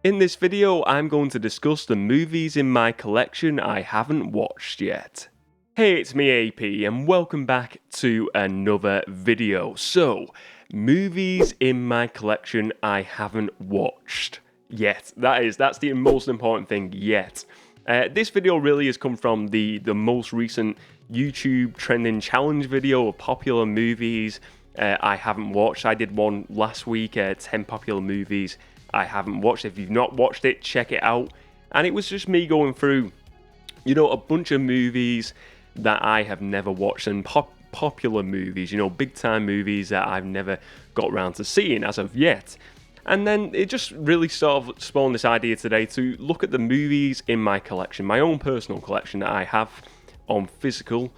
In this video, I'm going to discuss the movies in my collection I haven't watched yet. Hey, it's me AP, and welcome back to another video. So, movies in my collection I haven't watched yet. That's the most important thing yet. This video really has come from the most recent YouTube trending challenge video of popular movies I haven't watched. I did one last week, 10 popular movies I haven't watched. If you've not watched it, check it out. And it was just me going through, a bunch of movies that I have never watched, and popular movies, big time movies that I've never got around to seeing as of yet. And then it just really sort of spawned this idea today to look at the movies in my collection, my own personal collection that I have on physical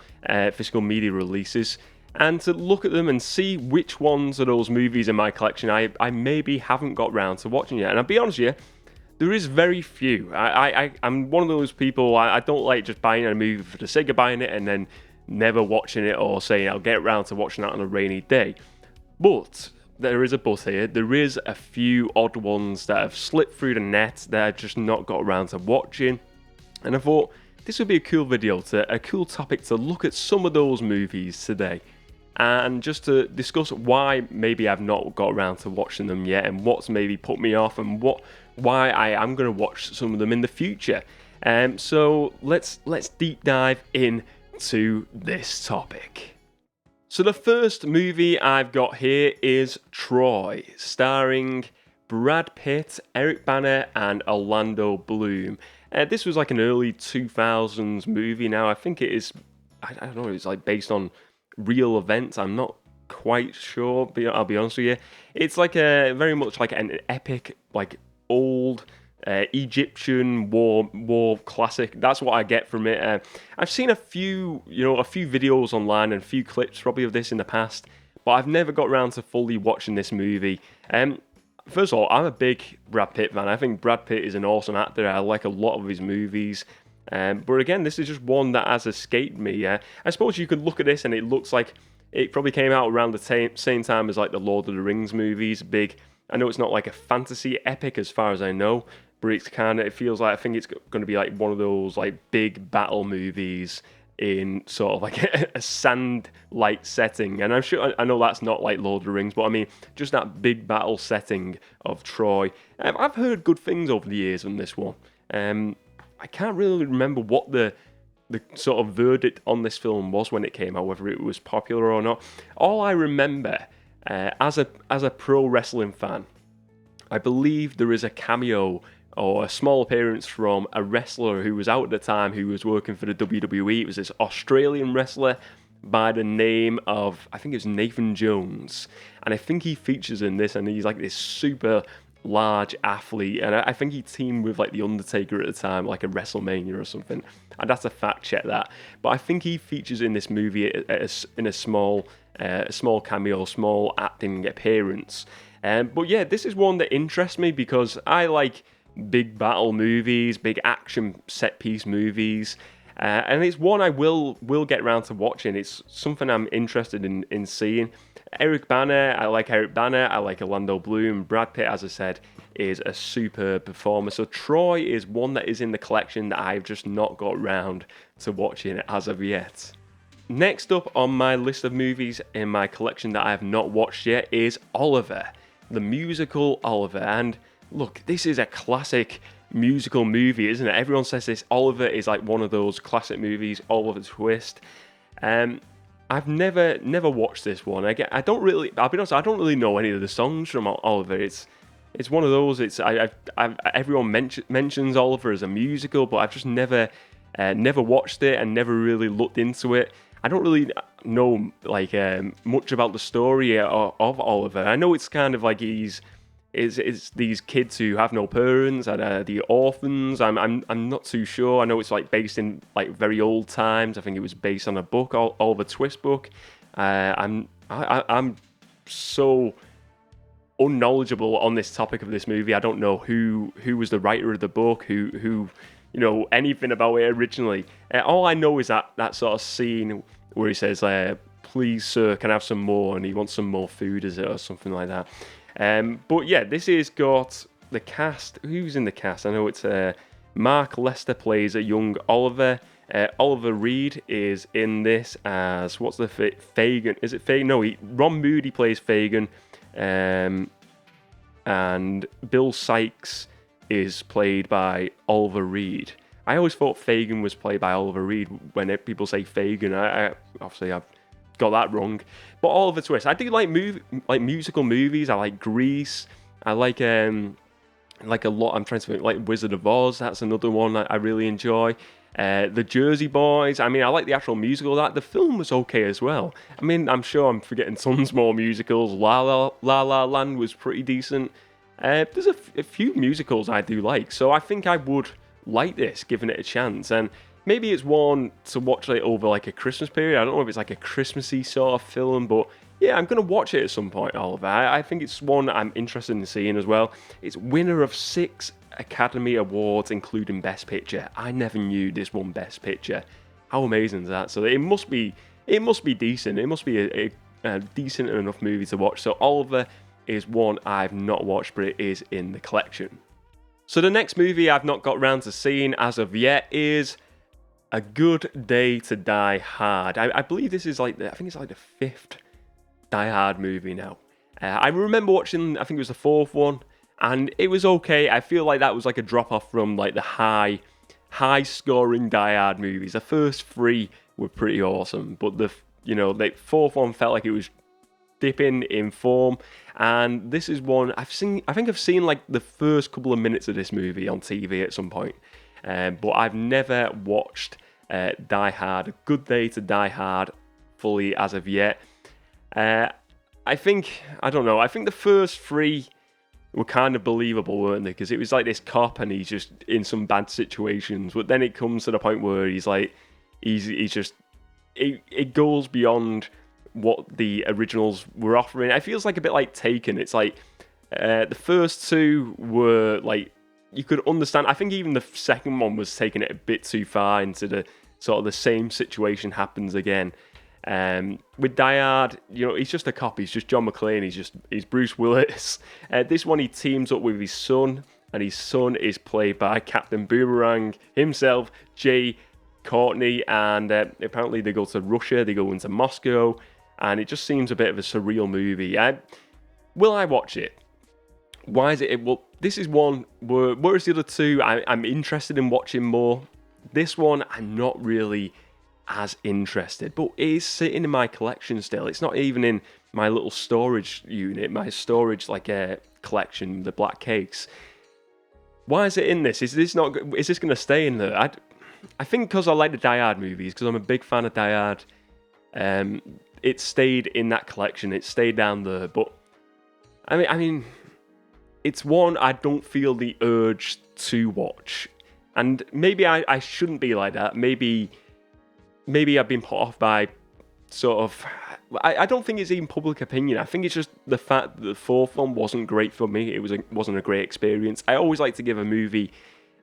media releases, and to look at them and see which ones of those movies in my collection I maybe haven't got round to watching yet. And I'll be honest with you, there is very few. I'm one of those people, I don't like just buying a movie for the sake of buying it and then never watching it or saying I'll get around to watching that on a rainy day. But there is a but here. There is a few odd ones that have slipped through the net that I've just not got around to watching. And I thought this would be a cool video, a cool topic to look at some of those movies today. And just to discuss why maybe I've not got around to watching them yet, and what's maybe put me off, and why I am going to watch some of them in the future. So let's deep dive into this topic. So the first movie I've got here is Troy, starring Brad Pitt, Eric Bana, and Orlando Bloom. This was like an early 2000s movie. Now I think it is, I don't know, it's like based on real events. I'm not quite sure, but I'll be honest with you. It's like very much like an epic, like old Egyptian war classic. That's what I get from it. I've seen a few videos online and a few clips probably of this in the past, but I've never got around to fully watching this movie. First of all, I'm a big Brad Pitt fan. I think Brad Pitt is an awesome actor. I like a lot of his movies. But again, this is just one that has escaped me. I suppose you could look at this and it looks like it probably came out around the same time as like the Lord of the Rings movies. I know it's not like a fantasy epic as far as I know, but it feels like, I think it's going to be like one of those like big battle movies in sort of like a sand-like setting. And I know that's not like Lord of the Rings, but I mean, just that big battle setting of Troy. I've heard good things over the years on this one. I can't really remember what the sort of verdict on this film was when it came out, whether it was popular or not. All I remember, as a pro wrestling fan, I believe there is a cameo or a small appearance from a wrestler who was out at the time, who was working for the WWE. It was this Australian wrestler by the name of, I think it was Nathan Jones. And I think he features in this, and he's like this super large athlete, and I think he teamed with like The Undertaker at the time, like a WrestleMania or something. I'd have to fact check that, but I think he features in this movie in a small cameo, small acting appearance. But yeah, this is one that interests me because I like big battle movies, big action set piece movies, and it's one I will get around to watching. It's something I'm interested in seeing. Eric Bana, I like Eric Bana, I like Orlando Bloom. Brad Pitt, as I said, is a superb performer. So Troy is one that is in the collection that I've just not got round to watching as of yet. Next up on my list of movies in my collection that I have not watched yet is Oliver, the musical Oliver. And look, this is a classic musical movie, isn't it? Everyone says this. Oliver is like one of those classic movies, Oliver Twist. I've never watched this one. I'll be honest, I don't really know any of the songs from Oliver. It's one of those. Everyone mentions Oliver as a musical, but I've just never watched it and never really looked into it. I don't really know like much about the story of Oliver. I know it's kind of like it's these kids who have no parents and the orphans. I'm not too sure. I know it's like based in like very old times. I think it was based on a book, Oliver Twist book. I'm so unknowledgeable on this topic of this movie. I don't know who was the writer of the book, who anything about it originally. All I know is that sort of scene where he says, "Please, sir, can I have some more?" and he wants some more food, is it, or something like that. But yeah, this has got the cast. Who's in the cast? I know it's Mark Lester plays a young Oliver. Oliver Reed is in this as what's the Fagin? Is it Fagin? No, Ron Moody plays Fagin, and Bill Sykes is played by Oliver Reed. I always thought Fagin was played by Oliver Reed. When people say Fagin, I obviously I've got that wrong. But Oliver Twist, I do like musical movies. I like Grease. I like a lot. I'm trying to think, like Wizard of Oz. That's another one I really enjoy. The Jersey Boys. I mean, I like the actual musical. That the film was okay as well. I mean, I'm sure I'm forgetting tons more musicals. La La Land was pretty decent. There's a few musicals I do like, so I think I would like this, giving it a chance. And maybe it's one to watch over like a Christmas period. I don't know if it's like a Christmassy sort of film, but yeah, I'm going to watch it at some point, Oliver. I think it's one I'm interested in seeing as well. It's winner of 6 Academy Awards, including Best Picture. I never knew this won Best Picture. How amazing is that? So it must be decent. It must be a decent enough movie to watch. So Oliver is one I've not watched, but it is in the collection. So the next movie I've not got around to seeing as of yet is A Good Day to Die Hard. I believe this is I think it's like the 5th Die Hard movie now. I remember watching, I think it was the 4th one, and it was okay. I feel like that was like a drop off from like the high scoring Die Hard movies. The first 3 were pretty awesome, but the 4th one felt like it was dipping in form. And this is one I think I've seen like the first couple of minutes of this movie on TV at some point, but I've never watched Die Hard, A Good Day to Die Hard fully as of yet. I think the first 3 were kind of believable, weren't they? Because it was like this cop and he's just in some bad situations, but then it comes to the point where he's like, he's just, it goes beyond what the originals were offering. It feels like a bit like Taken. It's like the first 2 were like, you could understand. I think even the second one was taking it a bit too far into the sort of the same situation happens again. With Die Hard, he's just a cop. He's just John McClane. He's Bruce Willis. This one he teams up with his son, and his son is played by Captain Boomerang himself, Jay Courtney. And apparently they go to Russia. They go into Moscow. And it just seems a bit of a surreal movie. Will I watch it? Why is it? Well, this is one whereas the other 2, I'm interested in watching more. This one, I'm not really as interested, but it is sitting in my collection still. It's not even in my little storage unit, my storage collection, the black case. Why is it in this? Is this going to stay in there? I think because I like the Die Hard movies, because I'm a big fan of Die Hard. It stayed in that collection. It stayed down there. But I mean, it's one I don't feel the urge to watch. And maybe I shouldn't be like that. Maybe I've been put off by sort of. I don't think it's even public opinion. I think it's just the fact that the 4th one wasn't great for me. It wasn't a great experience. I always like to give a movie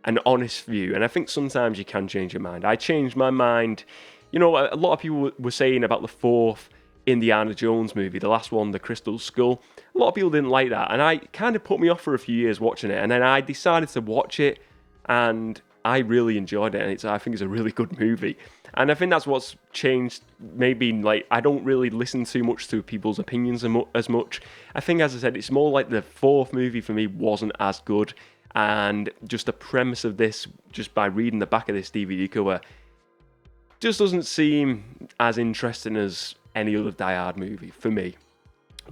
an honest view, and I think sometimes you can change your mind. I changed my mind. A lot of people were saying about the 4th Indiana Jones movie, the last one, The Crystal Skull. A lot of people didn't like that, and I kind of put me off for a few years watching it, and then I decided to watch it, and I really enjoyed it, and I think it's a really good movie. And I think that's what's changed. Maybe like I don't really listen too much to people's opinions as much. I think, as I said, it's more like the 4th movie for me wasn't as good, and just the premise of this, just by reading the back of this DVD cover, just doesn't seem as interesting as any other Die Hard movie for me.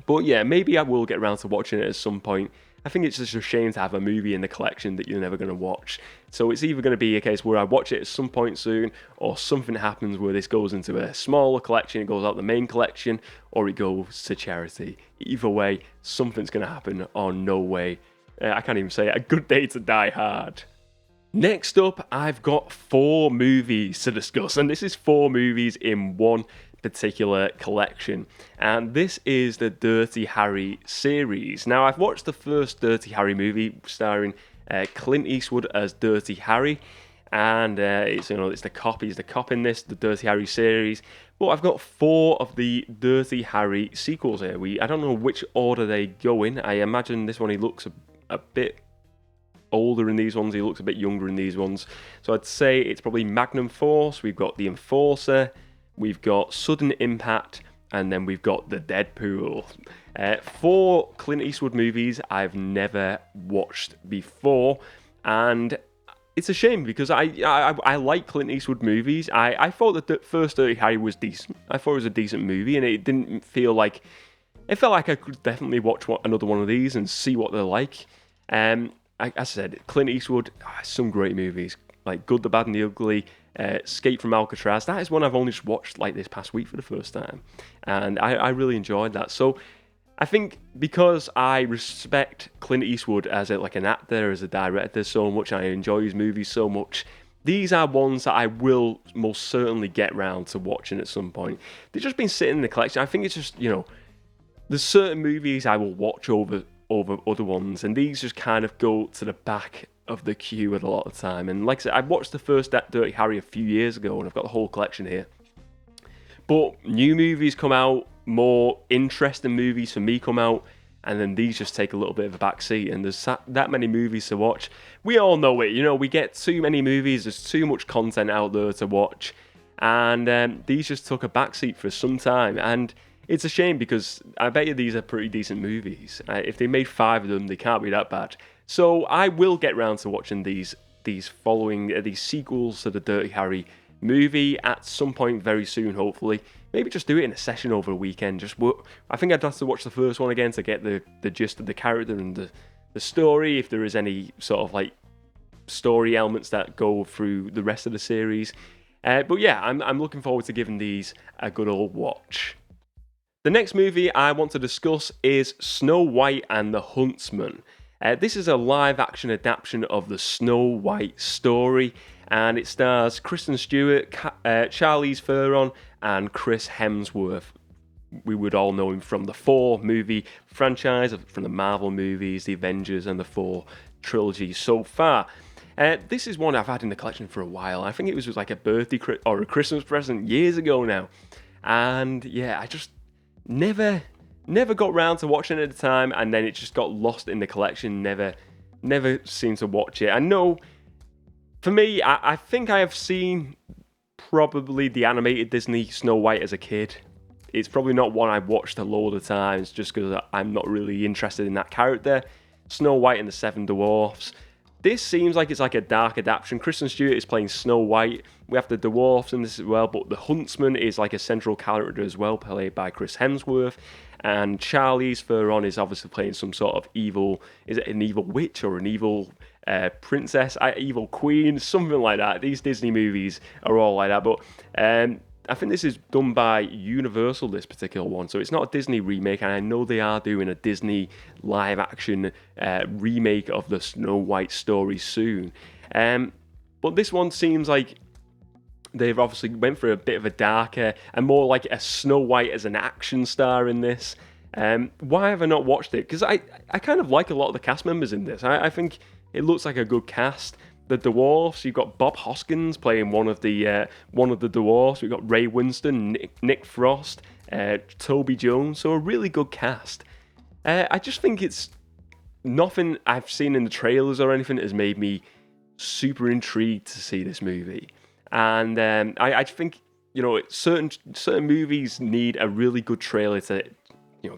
But yeah, maybe I will get around to watching it at some point. I think it's just a shame to have a movie in the collection that you're never going to watch. So it's either going to be a case where I watch it at some point soon, or something happens where this goes into a smaller collection, it goes out the main collection, or it goes to charity. Either way, something's going to happen, or no way. I can't even say it. A Good Day to Die Hard. Next up, I've got 4 movies to discuss, and this is 4 movies in one particular collection, and this is the Dirty Harry series. Now, I've watched the first Dirty Harry movie starring Clint Eastwood as Dirty Harry, and it's the cop. He's the cop in this, the Dirty Harry series. But I've got 4 of the Dirty Harry sequels here. I don't know which order they go in. I imagine this one he looks a bit older in these ones. He looks a bit younger in these ones. So I'd say it's probably Magnum Force. We've got The Enforcer. We've got Sudden Impact. And then we've got The Deadpool. 4 Clint Eastwood movies I've never watched before. And it's a shame because I like Clint Eastwood movies. I thought that the first Dirty Harry was decent. I thought it was a decent movie, and it didn't feel like... It felt like I could definitely watch another one of these and see what they're like. As I said, Clint Eastwood, some great movies. Like Good, the Bad, and the Ugly, Escape from Alcatraz. That is one I've only just watched like this past week for the first time. And I really enjoyed that. So I think because I respect Clint Eastwood as an actor, as a director so much, I enjoy his movies so much, these are ones that I will most certainly get round to watching at some point. They've just been sitting in the collection. I think it's just, there's certain movies I will watch over other ones, and these just kind of go to the back of the queue at a lot of time. And like I said, I watched the first Dirty Harry a few years ago, and I've got the whole collection here. But new movies come out, more interesting movies for me come out, and then these just take a little bit of a backseat, and there's that many movies to watch. We all know it, we get too many movies, there's too much content out there to watch, and these just took a backseat for some time, and it's a shame because I bet you these are pretty decent movies. If they made 5 of them, they can't be that bad. So I will get round to watching these sequels to the Dirty Harry movie at some point very soon, hopefully. Maybe just do it in a session over a weekend. I think I'd have to watch the first one again to get the gist of the character and the story, if there is any sort of story elements that go through the rest of the series. But yeah, I'm looking forward to giving these a good old watch. The next movie I want to discuss is Snow White and the Huntsman. This is a live-action adaptation of the Snow White story, and it stars Kristen Stewart, Charlize Theron, and Chris Hemsworth. We would all know him from the 4 movie franchise, from the Marvel movies, the Avengers, and the 4 trilogies so far. This is one I've had in the collection for a while. I think it was like a birthday or a Christmas present years ago now. And yeah, I just never got round to watching it at the time, and then it just got lost in the collection. Never seemed to watch it. I know, for me, I think I have seen probably the animated Disney Snow White as a kid. It's probably not one I've watched a load of times just because I'm not really interested in that character. Snow White and the 7 Dwarfs. This seems like it's like a dark adaptation. Kristen Stewart is playing Snow White. We have the dwarfs in this as well, but the Huntsman is like a central character as well, played by Chris Hemsworth. And Charlize Theron is obviously playing some sort of evil... Is it an evil witch or an evil princess? Evil queen? Something like that. These Disney movies are all like that. But I think this is done by Universal, this particular one. So it's not a Disney remake, and I know they are doing a Disney live-action remake of the Snow White story soon. But this one seems like they've obviously went for a bit of a darker and more like a Snow White as an action star in this. Why have I not watched it? Because I kind of like a lot of the cast members in this. I think it looks like a good cast. The dwarfs, you've got Bob Hoskins playing one of the dwarfs. We've got Ray Winston, Nick Frost, Toby Jones. So a really good cast. I just think it's nothing I've seen in the trailers or anything has made me super intrigued to see this movie. And I think certain movies need a really good trailer to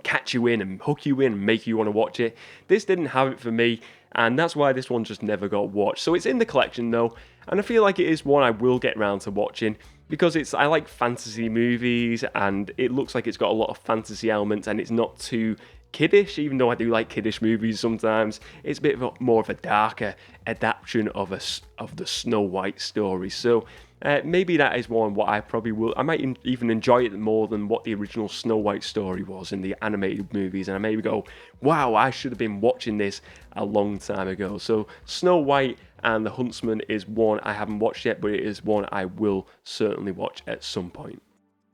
catch you in and hook you in and make you want to watch it. This didn't have it for me. And that's why this one just never got watched. So it's in the collection though, and I feel like it is one I will get round to watching because I like fantasy movies, and it looks like it's got a lot of fantasy elements, and it's not too kiddish, even though I do like kiddish movies sometimes. It's a bit more of a darker adaptation of the Snow White story. So maybe that is one what I probably will. I might even enjoy it more than what the original Snow White story was in the animated movies, and I maybe go, wow, I should have been watching this a long time ago. So Snow White and the Huntsman is one I haven't watched yet, but it is one I will certainly watch at some point.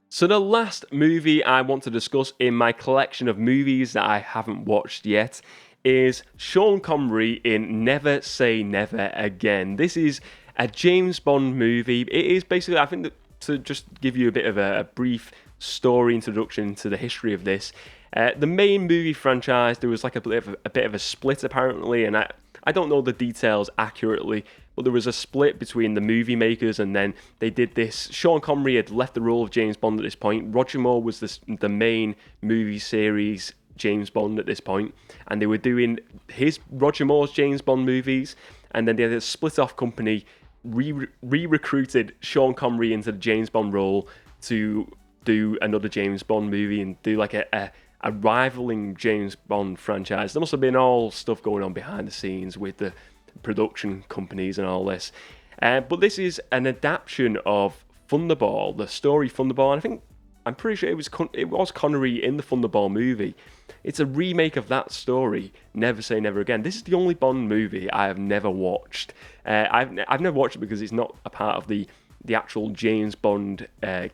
So the last movie I want to discuss in my collection of movies that I haven't watched yet is Sean Connery in Never Say Never Again. This is a James Bond movie. It is basically, I think, to just give you a bit of a brief story introduction to the history of this. The main movie franchise, there was like a bit of a split apparently, and I don't know the details accurately, but there was a split between the movie makers, and then they did this. Sean Connery had left the role of James Bond at this point. Roger Moore was the main movie series James Bond at this point, and they were doing Roger Moore's James Bond movies, and then they had a split off company, re-recruited Sean Connery into the James Bond role to do another James Bond movie and do like a rivaling James Bond franchise. There must have been all stuff going on behind the scenes with the production companies and all this. But this is an adaptation of Thunderball, the story Thunderball, and I'm pretty sure it was Connery in the Thunderball movie. It's a remake of that story, Never Say Never Again. This is the only Bond movie I have never watched. I've never watched it because it's not a part of the actual James Bond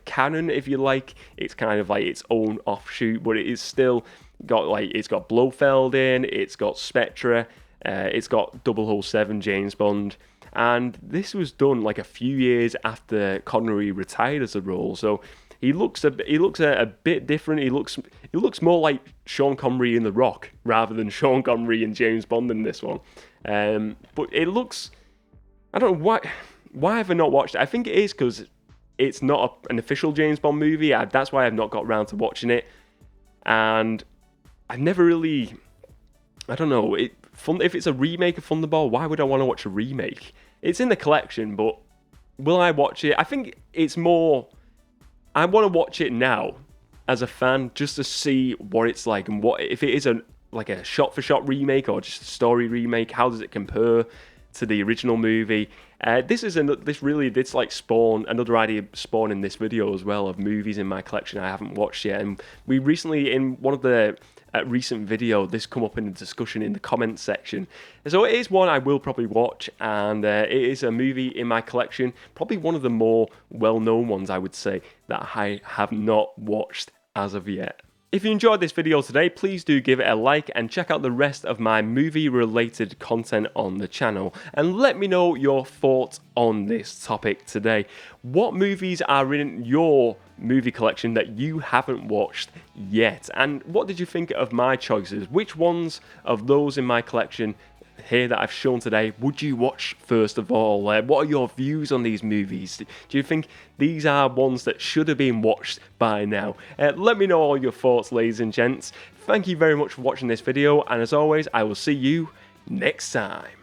canon, if you like. It's kind of like its own offshoot, but it is still it's got Blofeld in, it's got Spectre, it's got 007 James Bond, and this was done like a few years after Connery retired as a role. So he looks a bit different. He looks more like Sean Connery in The Rock rather than Sean Connery in James Bond in this one. But it looks, I don't know why have I not watched it. I think it is because it's not an official James Bond movie. That's why I've not got around to watching it, and I've never really, I don't know. If it's a remake of Thunderball, why would I want to watch a remake? It's in the collection, but will I watch it? I think it's more, I want to watch it now as a fan just to see what it's like, and what if it is a shot-for-shot remake or just a story remake. How does it compare to the original movie? This like spawn another idea in this video as well of movies in my collection I haven't watched yet. And we recently, in one of the recent video, this come up in a discussion in the comments section. So it is one I will probably watch, and it is a movie in my collection, probably one of the more well-known ones, I would say, that I have not watched as of yet. If you enjoyed this video today, please do give it a like and check out the rest of my movie-related content on the channel. And let me know your thoughts on this topic today. What movies are in your movie collection that you haven't watched yet? And what did you think of my choices? Which ones of those in my collection here that I've shown today would you watch first of all? What are your views on these movies? Do you think these are ones that should have been watched by now? Let me know all your thoughts, ladies and gents. Thank you very much for watching this video, and as always, I will see you next time.